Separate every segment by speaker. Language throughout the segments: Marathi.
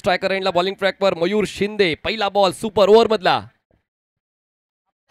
Speaker 1: स्ट्रायकर एंडला बॉलिंग ट्रॅकवर मयूर शिंदे. पहिला बॉल सुपर ओव्हर मधला.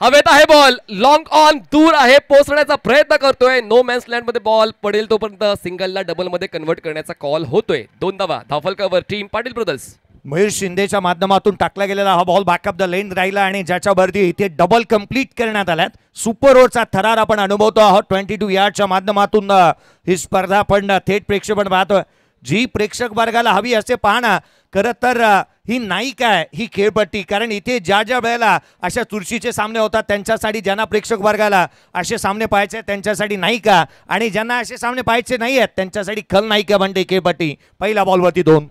Speaker 1: हवेत आहे बॉल, लॉंग ऑन, दूर आहे, पोहोचण्याचा प्रयत्न करतोय. नो मॅन्स लँड मध्ये बॉल पडेल तोपर्यंत सिंगलला डबल मध्ये कन्वर्ट करण्याचा कॉल होतोय. 2 धावा धावफलकावर टीम पाटील ब्रदर्स.
Speaker 2: मयूर शिंदेच्या माध्यमातून टाकला गेलेला हा बॉल बॅकअप द लेन राहिला आणि ज्याच्यावरती इथे डबल कंप्लीट करण्यात आल्यात. सुपर ओव्हरचा थरार आपण अनुभवतो आहोत. 22 यार्डच्या माध्यमातून ही स्पर्धा आपण थेट प्रेक्षेपण पाहतोय. जी प्रेक्षक वर्गाला हवी असे पाहणं, खरं तर ही नायिका आहे ही खेळपट्टी. कारण इथे ज्या ज्या वेळेला अशा चुरशीचे सामने होतात त्यांच्यासाठी, ज्यांना प्रेक्षक वर्गाला असे सामने पाहायचे त्यांच्यासाठी नायिका, आणि ज्यांना असे सामने पाहायचे नाही आहेत त्यांच्यासाठी खलनायिका बनते खेळपट्टी. पहिला बॉलवरती 2.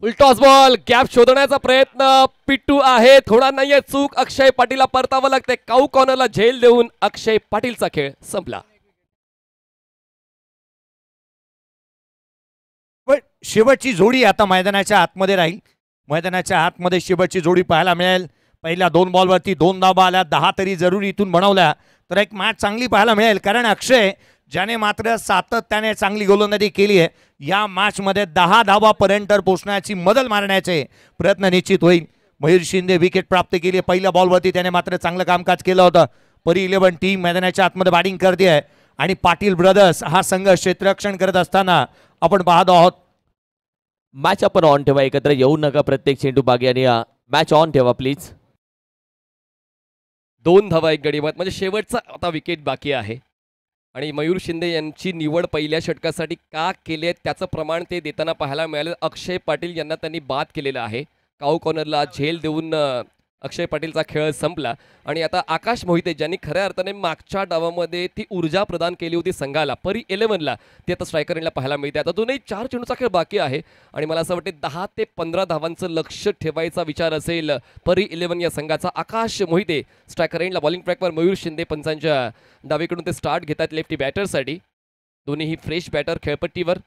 Speaker 1: उलटॉस बॉल, गॅप शोधण्याचा प्रयत्न. पिट्टू आहे, थोडा नाहीये चूक. अक्षय पाटीलला परतावं लागते. काऊ कॉर्नरला झेल देऊन अक्षय पाटीलचा खेळ संपला.
Speaker 2: पण शेवटची जोडी आता मैदानाच्या आतमध्ये राहील. मैदानाच्या आतमध्ये शेवटची जोडी पाहायला मिळेल. पहिल्या 2 बॉलवरती 2 धावा आल्या. 10 तरी जरूर इथून बनवल्या तर एक मॅच चांगली पाहायला मिळेल. कारण अक्षय ज्याने मात्र सातत्याने चांगली गोलंदाजी केली आहे, या मॅचमध्ये 10 धावापर्यंत पोहोचण्याची मदल मारण्याचे प्रयत्न निश्चित होईल. मयूर शिंदे विकेट प्राप्त केली. पहिल्या बॉलवरती त्याने मात्र चांगलं कामकाज केलं होतं. परी 11 टीम मैदानाच्या आतमध्ये बॅटिंग करते आहे आणि पाटील ब्रदर्स हा संघ क्षेत्ररक्षण करत असताना आपण पाहत आहोत.
Speaker 3: मॅच आपण ऑन ठेवा, एकत्र येऊ नका प्रत्येक चेंडू बागे आणि मॅच ऑन ठेवा प्लीज.
Speaker 1: 2 धावा 1 गडी बाद, म्हणजे शेवटचा आता विकेट बाकी आहे. आणि मयूर शिंदे यांची निवड पहिल्या षटकासाठी का केली आहे त्याचं प्रमाण ते देताना पाहायला मिळालं. अक्षय पाटील यांना त्यांनी बाद केलेला आहे. काऊ कॉर्नरला झेल देऊन अक्षय पाटीलचा खेळ संपला. आणि आता आकाश मोहिते ज्यांनी खऱ्या अर्थाने मागच्या डावामध्ये ती ऊर्जा प्रदान केली होती संघाला, परी 11ला, ते आता स्ट्रायकर एंडला पाहायला मिळते. आता दोनही 4 चेंडूचा खेळ बाकी आहे आणि मला असं वाटतं 10 ते 15 धावांचं लक्ष ठेवायचा विचार असेल परी 11 या संघाचा. आकाश मोहिते स्ट्रायकर एंडला बॉलिंग ट्रॅकवर मयूर शिंदे पंचांच्या डावीकडून ते स्टार्ट घेतात लेफ्टी बॅटरसाठी. दोन्हीही फ्रेश बॅटर खेळपट्टीवर.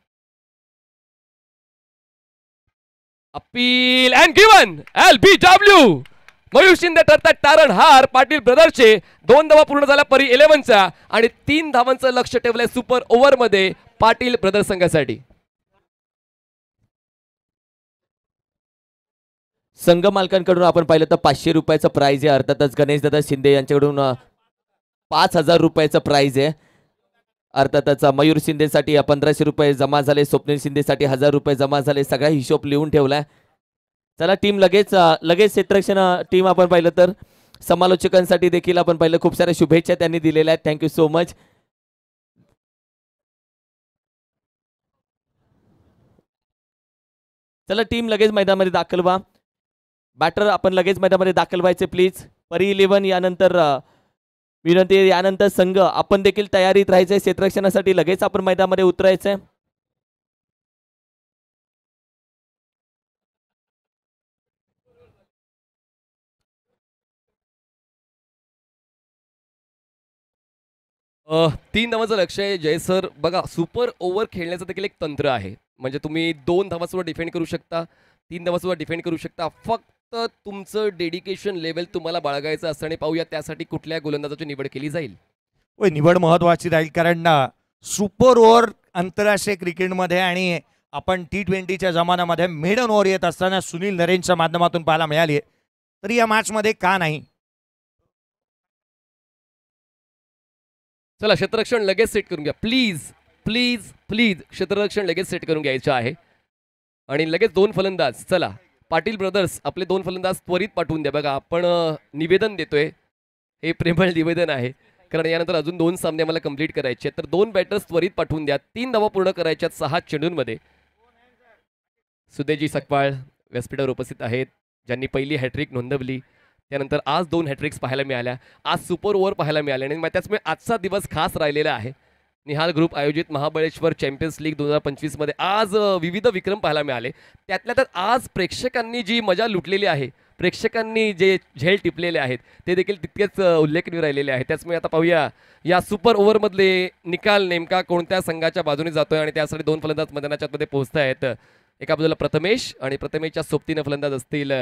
Speaker 1: Appeal and given LBW. Mayur Shinde ठरतात तारणहार पाटील ब्रदर्सचे. 2 धावा पूर्ण झाल्या परी 11चा आणि 3 धावांचं लक्ष ठेवलंय सुपर ओव्हर मध्ये पाटील ब्रदर्स संघासाठी.
Speaker 3: संघ मालकांकडून आपण पाहिलं तर 500 रुपयाचं प्राइज आहे. अर्थातच गणेश दादा शिंदे यांच्याकडून 5000 रुपयाचं प्राइज आहे. अर्थातच मयूर शिंदेसाठी 1500 रुपये जमा झाले. स्वप्नील शिंदेसाठी 1000 रुपये जमा झाले. सगळा हिशोब लिहून ठेवलाय. चला टीम लगेच क्षेत्ररक्षण टीम आपण पाहिलं तर समालोचकांसाठी देखील आपण पाहिलं खूप साऱ्या शुभेच्छा त्यांनी दिलेल्या आहेत. Thank you so much. चला टीम लगेच मैदानामध्ये दाखल व्हा. बॅटर आपण लगेच मैदानामध्ये दाखल व्हायचे प्लीज. परी 11 यानंतर विनंती, यानंतर संघ आपण देखील तयारीत राहायचंय. क्षेत्ररक्षणासाठी लगेच आपण मैदानामध्ये उतरायचंय.
Speaker 1: तीन धावांचं लक्ष आहे जय सर. बघा सुपर ओव्हर खेळण्याचं देखील एक तंत्र आहे. म्हणजे तुम्ही 2 धावांसोबत डिफेंड करू शकता, 3 धावांसोबत डिफेंड करू शकता. फक्त तुमचं डेडिकेशन लेवल तुम्हाला बाळगायचं असतं. आणि पाहूया त्यासाठी कुठल्या गोलंदाजाची निवड केली जाईल.
Speaker 2: निवड महत्वाची राहील कारण सुपर ओव्हर आंतरराष्ट्रीय क्रिकेटमध्ये आणि आपण T20च्या जमान्यामध्ये मेडन ओव्हर येत असताना सुनील नरेनच्या माध्यमातून पाहायला मिळाली. तरी या मॅचमध्ये का नाही.
Speaker 1: चला क्षेत्ररक्षण लगेच सेट करून घ्या प्लीज प्लीज प्लीज. क्षेत्ररक्षण लगेच सेट करून घ्यायचं आहे. आणि लगेच 2 फलंदाज. चला पाटील ब्रदर्स आपले 2 फलंदाज त्वरित पाठवून द्या. बघा आपण निवेदन देतोय, हे प्रेमळ निवेदन आहे कारण यानंतर अजून 2 सामने आम्हाला कंप्लीट करायचे. तर 2 बॅटर्स त्वरित पाठवून द्या. 3 धावा पूर्ण करायच्यात 6 चेंडूंमध्ये. सुदेजी सकपाळ व्यासपीठावर उपस्थित आहेत ज्यांनी पहिली हॅट्रिक नोंदवली. त्यानंतर आज 2 हॅट्रिक्स पाहायला मिळाल्या. आज सुपर ओव्हर पाहायला मिळाले. आणि त्याचमुळे आजचा दिवस खास राहिलेला आहे. निहाल ग्रुप आयोजित महाबळेश्वर चॅम्पियन्स लीग 2025 मध्ये आज विविध विक्रम पाहायला मिळाले. त्यातल्या त्यात आज प्रेक्षकांनी जी मजा लुटलेली आहे, प्रेक्षकांनी जे झेल टिपलेले आहेत ते देखील तितकेच उल्लेखनीय राहिलेले आहेत. त्याचमुळे आता पाहूया या सुपर ओव्हरमधले निकाल नेमका कोणत्या संघाच्या बाजूने जातोय. आणि त्यासाठी 2 फलंदाज मैदानाच्या आतमध्ये पोहोचत आहेत. एका बाजूला प्रथमेश आणि प्रथमेशच्या सोबतीनं फलंदाज असतील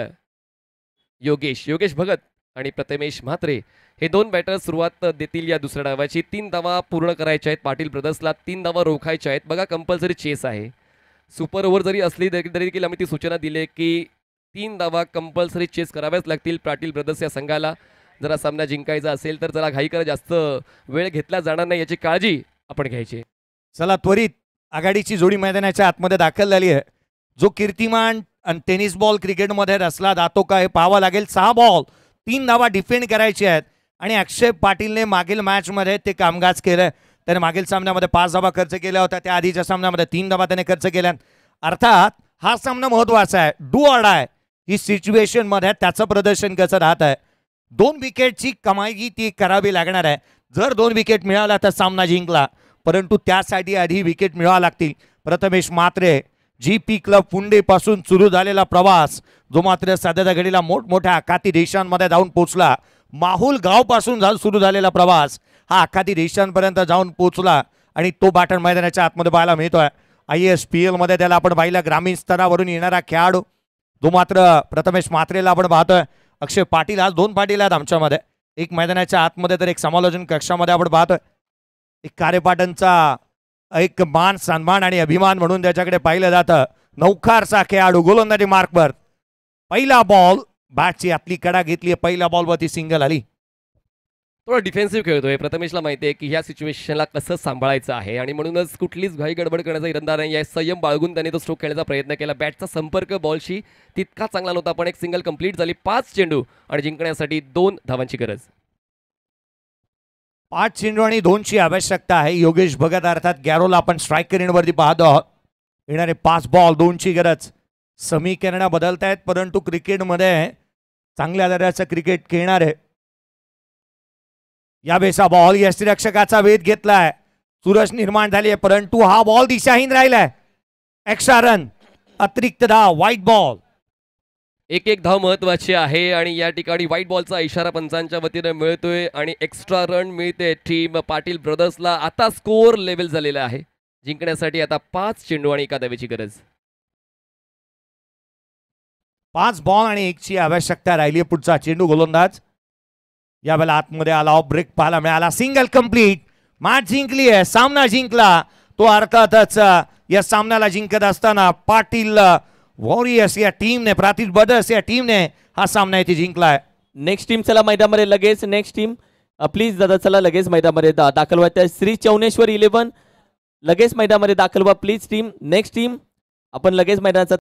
Speaker 1: योगेश भगत आणि प्रथमेश म्हात्रे. हे 2 बॅटर सुरुवात देतील या दुसऱ्या डावाची. 3 धावा पूर्ण करायच्या आहेत पाटील ब्रदर्सला. 3 धावा रोखायच्या आहेत. बघा कंपल्सरी चेस आहे. सुपर ओव्हर जरी असली तरी देखील आम्ही ती सूचना दिली की 3 धावा कंपल्सरी चेस कराव्याच लागतील पाटील ब्रदर्स या संघाला जर हा सामना जिंकायचा असेल तर जरा घाई करत जास्त वेळ घेतला जाणार नाही याची काळजी आपण घ्यायची.
Speaker 2: चला त्वरित आघाडीची जोडी मैदानाच्या आतमध्ये दाखल झाली आहे. जो कीर्तिमान आणि टेनिस बॉल क्रिकेटमध्ये रचला जातो का हे पाहावं लागेल. 6 बॉल 3 धावा डिफेंड करायची आहेत आणि अक्षय पाटीलने मागील मॅचमध्ये ते कामकाज केलं. त्याने मागील सामन्यामध्ये 5 धावा खर्च केल्या होत्या, त्या आधीच्या सामन्यामध्ये 3 धावा त्याने खर्च केल्या. अर्थात हा सामना महत्वाचा आहे. Do or die he situation मध्ये त्याचं प्रदर्शन कसं राहत आहे. 2 विकेटची कमाई ती करावी लागणार आहे. जर 2 विकेट मिळाला तर सामना जिंकला, परंतु त्यासाठी आधी विकेट मिळावा लागतील. प्रथमेश म्हात्रे GP क्लब पुंडे पासून सुरू झालेला प्रवास जो मात्र सध्याच्या घडीला मोठमोठ्या आखाती देशांमध्ये जाऊन पोहोचला. माहुल गाव पासून सुरू झालेला प्रवास हा आखाती देशांपर्यंत जाऊन पोहोचला आणि तो बॅटन मैदानाच्या आतमध्ये पाहायला मिळतोय. ISPL मध्ये त्याला आपण पाहिलं ग्रामीण स्तरावरून येणारा खेळाडू जो मात्र प्रथमेश म्हात्रेला आपण पाहतोय. अक्षय पाटील आज 2 पाटील आहेत आमच्यामध्ये, एक मैदानाच्या आतमध्ये तर एक समालोचन कक्षामध्ये आपण पाहतोय. एक कार्यपाटनचा एक मान सन्मान आणि अभिमान म्हणून त्याच्याकडे पाहिलं जातं. नौखारचा खेळाडू गोलंदाजी मार्कवर पहिला बॉल बॅटची आतली कडा घेतली, पहिल्या बॉलवरती सिंगल आली.
Speaker 1: थोडा डिफेन्सिव्ह खेळतोय. प्रथमेशला माहिती आहे की ह्या सिच्युएशनला कसं सांभाळायचं आहे आणि म्हणूनच कुठलीच घाई गडबड करण्याचा इरादा नाही आहे. संयम बाळगून त्याने तो स्ट्रोक खेळण्याचा प्रयत्न केला. बॅटचा संपर्क बॉलशी तितका चांगला नव्हता, पण एक सिंगल कंप्लीट झाली. 5 चेंडू आणि जिंकण्यासाठी 2 धावांची गरज.
Speaker 2: 5 चेंडू आणि 2ची आवश्यकता आहे. योगेश भगत अर्थात गॅरोला आपण स्ट्राईक करीनवरती पाहतो आहोत. येणारे 5 बॉल 2ची गरज. समीकरणं बदलत आहेत, परंतु क्रिकेटमध्ये चांगल्या दर्जाचं क्रिकेट खेळणार आहे. या बेसा बॉल यष्टीरक्षकाचा वेध घेतलाय, चुरस निर्माण झाली आहे, परंतु हा बॉल दिशाहीन राहिलाय. एक्स्ट्रा रन, अतिरिक्त धाव, व्हाईट बॉल.
Speaker 1: एक धाव महत्वाची आहे आणि या ठिकाणी व्हाईट बॉलचा इशारा पंचांच्या वतीने मिळतोय आणि एक्स्ट्रा रन मिळते टीम पाटील ब्रदर्सला. आता स्कोअर लेवल झालेला आहे. जिंकण्यासाठी आता 5 चेंडू आणि 1 धावेची गरज.
Speaker 2: 5 बॉल आणि 1ची आवश्यकता राहिली. पुढचा चेंडू गोलंदाज यावेळेला आतमध्ये आला. ब्रेक पाहायला मिळाला. Single complete. मॅच जिंकली आहे, सामना जिंकला. तो अर्थातच या सामन्याला जिंकत असताना पाटील वॉरियर्स या टीमने, पाटील ब्रदर्स या टीमने हा सामना इथे जिंकलाय.
Speaker 3: नेक्स्ट टीम चला मैदानामध्ये लगेच. नेक्स्ट टीम प्लीज दादा चला लगेच मैदानामध्ये दाखल व्हा. त्या श्री चौनेश्वर 11 लगेच मैदानामध्ये दाखल व्हा प्लीज टीम. नेक्स्ट टीम आपण लगेच मैदानाचा